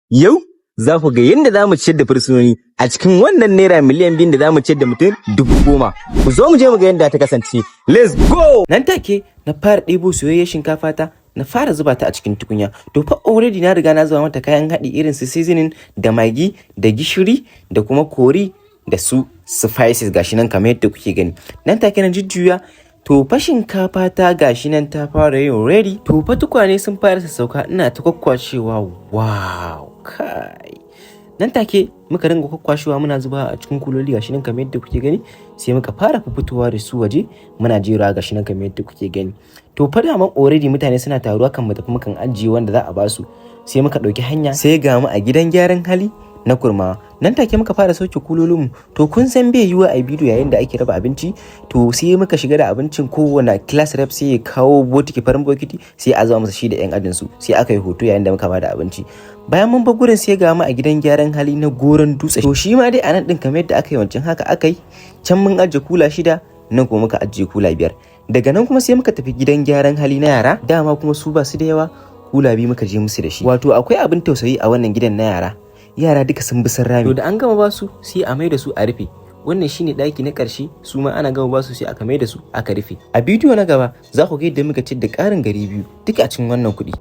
Yau za ku ga yadda za mu ciyar da fursunoni a cikin wannan naira miliyan 2 da za mu ciyar da mutum 10,000. Ku zo mu je mu ga yadda ta kasance. Let's go! Nan take na fara ɗebo soyayyar shinkafa ta na fara zuba ta a cikin tukunya. To fa already na riga na zuba mata kayan haɗi irin su seasoning da magi da gishiri da kuma kori da su spices gashi nan kamar yadda kuke gani. Nan take na jujjuya. To fa shinkafa ta gashi nan ta fara yin ready. To fa tukwane sun fara sassauka ina ta kwakwashewa. Wow! Kai! Nan take muka ringa kwakwashewa muna zuba a cikin kuloli gashi nan kamar yadda kuke gani. Sai muka fara fitowa da su waje muna jera gashi nan kamar yadda kuke gani. To fa da man already mutane suna taruwa kan mu tafi mukan ajiye wanda za a basu. Sai muka ɗauki hanya sai ga mu a gidan gyaran hali na Kurmawa. Nan take muka fara sauke kulolin mu. To kun san bai yiwa a bidiyo yayin da ake raba abinci, to sai muka shiga da abincin kowane class rep sai ya kawo botiki farin bokiti sai a zama masa shi da yan ajin su. Sai aka yi hoto yayin da muka bada abinci. Bayan mun bar gurin sai ga mu a gidan gyaran hali na Goron Dutse. To shi ma dai a nan din kamar yadda aka yi wancan haka aka yi. Can mun ajiye kula 6 nan kuma muka ajiye kula 5. Daga nan kuma sai muka tafi gidan gyaran hali na yara. Dama kuma su ba su da yawa, kula 2 muka je musu da shi. Wato akwai abin tausayi a wannan gidan na yara duka sun bi sun rami. To da an gama basu sai a mai da su a rufe. Wannan shine daki na ƙarshe, su ma ana gama basu sai aka mai da su aka rufe. A bidiyo na gaba za ku ga yadda muka ci da ƙarin gari 2 duka a cikin wannan kuɗi.